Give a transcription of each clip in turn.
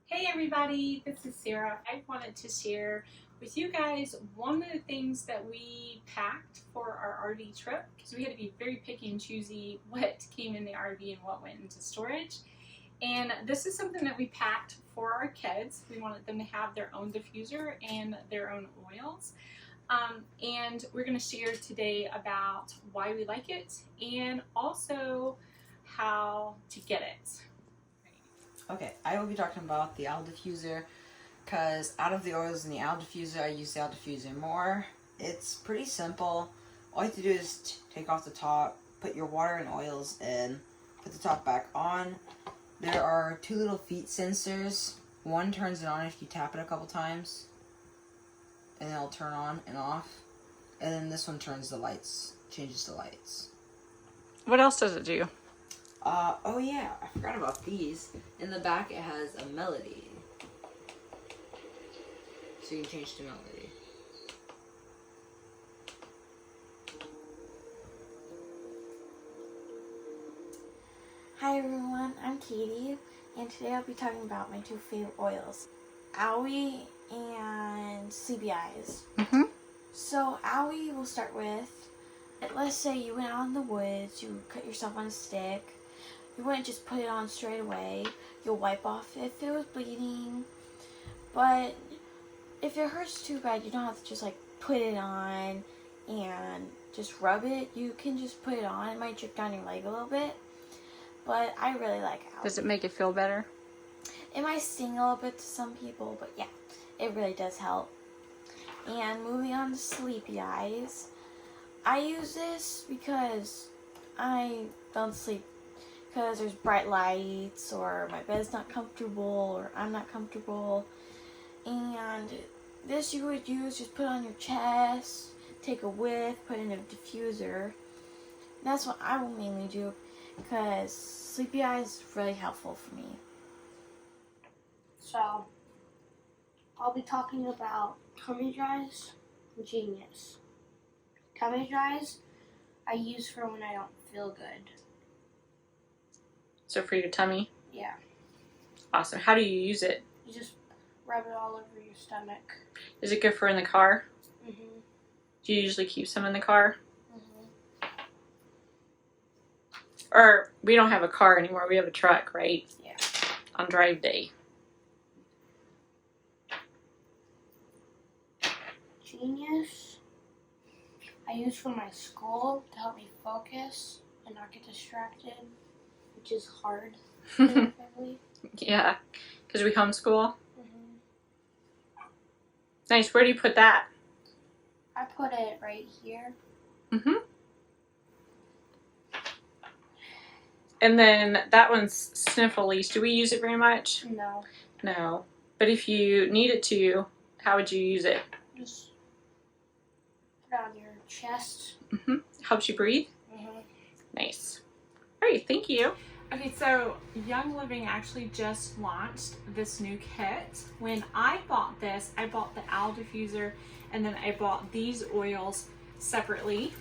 Hey everybody, this is Sarah. I wanted to share with you guys one of the things that we packed for our RV trip because we had to be very picky and choosy what came in the RV and what went into storage. And this is something that we packed for our kids. We wanted them to have their own diffuser and their own oils. And we're going to share today about why we like it and also how to get it. Okay, I will be talking about the owl diffuser because out of the oils in the owl diffuser, I use the owl diffuser more. It's pretty simple. All you have to do is take off the top, put your water and oils in, put the top back on. There are two little feet sensors. One turns it on if you tap it a couple times, and it'll turn on and off. And then this one turns the lights, changes the lights. What else does it do? Oh yeah, I forgot about these. In the back it has a melody. So you can change the melody. Hi everyone, I'm Katie, and today I'll be talking about my two favorite oils, Owie and Sleepy Eyes. So Owie we'll start with, let's say you went out in the woods, you cut yourself on a stick, you wouldn't just put it on straight away, you'll wipe off if it was bleeding, but if it hurts too bad, you don't have to just like put it on and just rub it. You can just put it on. It might drip down your leg a little bit, but I really like Owie. Does it make it feel better? It might sting a little bit to some people, but yeah, it really does help. And moving on to Sleepy Eyes, I use this because I don't sleep because there's bright lights or my bed's not comfortable or I'm not comfortable. And this you would use, just put on your chest, take a whiff, put in a diffuser. That's what I will mainly do because Sleepy Eyes is really helpful for me. So, I'll be talking about tummy dries and Genius. Tummy dries I use for when I don't feel good. So for your tummy? Yeah. Awesome. How do you use it? You just rub it all over your stomach. Is it good for in the car? Mm-hmm. Do you usually keep some in the car? Mm-hmm. Or we don't have a car anymore. We have a truck, right? Yeah. On drive day. Genius I use for my school to help me focus and not get distracted, which is hard for my family. Yeah, because we homeschool. Mm-hmm. Nice. Where do you put that? I put it right here. And then that one's Sniffles. Do we use it very much? No. No. But if you needed to, how would you use it? Just put it on your chest. Helps you breathe? Nice. All right, thank you. Okay, so Young Living actually just launched this new kit. When I bought this, I bought the owl diffuser and then I bought these oils separately.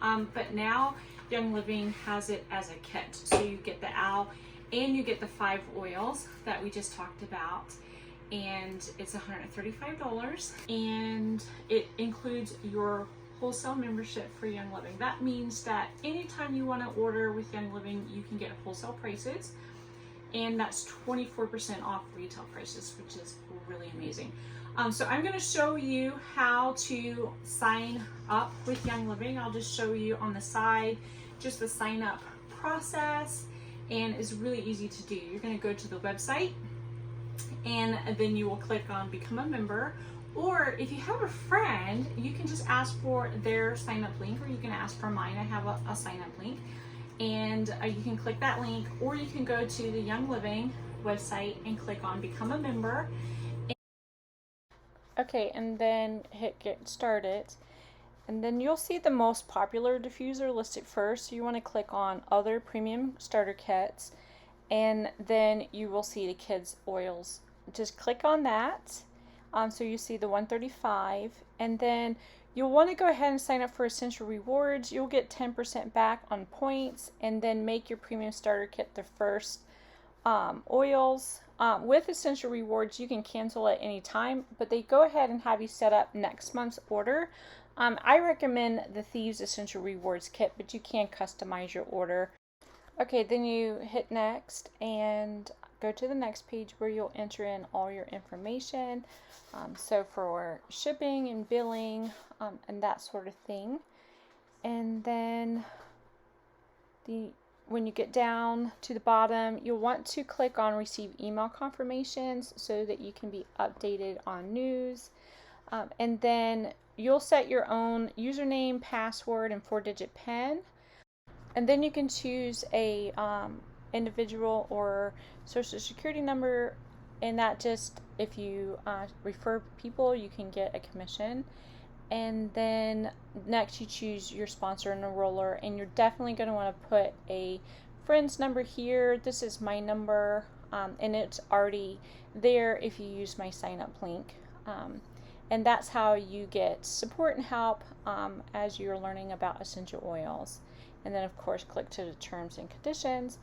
But now Young Living has it as a kit. So you get the owl and you get the 5 oils that we just talked about. And it's $135 and it includes your wholesale membership for Young Living. That means that anytime you want to order with Young Living, you can get wholesale prices, and that's 24% off retail prices, which is really amazing. So I'm going to show you how to sign up with Young Living. I'll just show you on the side just the sign up process, and it's really easy to do. You're going to go to the website and then you will click on become a member, or if you have a friend, you can just ask for their sign up link, or you can ask for mine. I have a sign up link, and you can click that link, or you can go to the Young Living website and click on become a member. Okay, and then hit get started, and then you'll see the most popular diffuser listed first. So you want to click on other premium starter kits, and then you will see the kids oils. Just click on that. So you see the 135, and then you'll want to go ahead and sign up for Essential Rewards. You'll get 10% back on points, and then make your premium starter kit the first oils. With Essential Rewards, you can cancel at any time, but they go ahead and have you set up next month's order. I recommend the Thieves Essential Rewards kit, but you can customize your order. Okay, then you hit next and go to the next page where you'll enter in all your information. So for shipping and billing and that sort of thing. And then when you get down to the bottom, you'll want to click on receive email confirmations so that you can be updated on news. And then you'll set your own username, password, and 4-digit PIN. And then you can choose a individual or social security number, and that just, if you refer people, you can get a commission. And then next you choose your sponsor and enroller, and you're definitely going to want to put a friend's number here. This is my number, and it's already there if you use my sign up link. And that's how you get support and help as you're learning about essential oils. And then of course click to the terms and conditions,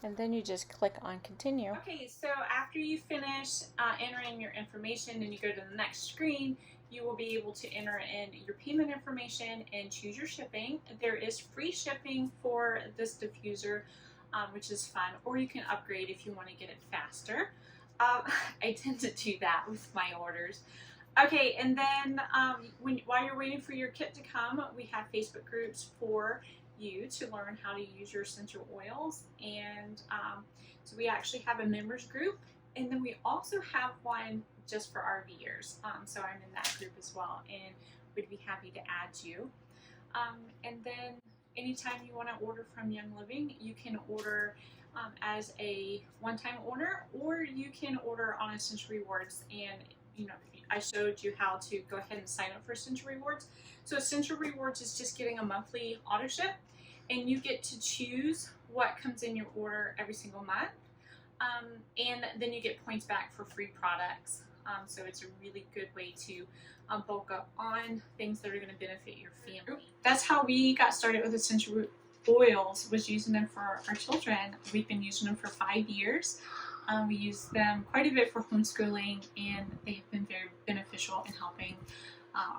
and then you just click on continue. Okay, so after you finish entering your information and you go to the next screen, you will be able to enter in your payment information and choose your shipping. There is free shipping for this diffuser, which is fun, or you can upgrade if you want to get it faster. I tend to do that with my orders. Okay, and then while you're waiting for your kit to come, we have Facebook groups for you to learn how to use your essential oils. And so we actually have a members group, and then we also have one just for RVers. So I'm in that group as well, and we'd be happy to add you. And then anytime you want to order from Young Living, you can order as a one-time order, or you can order on Essential Rewards. And you know, I showed you how to go ahead and sign up for Essential Rewards. So Essential Rewards is just getting a monthly auto ship, and you get to choose what comes in your order every single month. And then you get points back for free products. So it's a really good way to bulk up on things that are going to benefit your family. That's how we got started with essential oils, was using them for our children. We've been using them for 5 years. We use them quite a bit for homeschooling, and they have been very beneficial in helping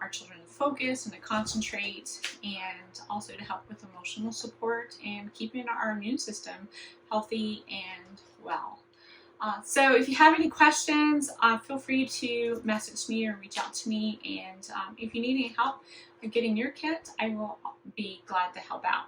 our children to focus and to concentrate, and also to help with emotional support and keeping our immune system healthy and well. So if you have any questions, feel free to message me or reach out to me. And if you need any help with getting your kit, I will be glad to help out.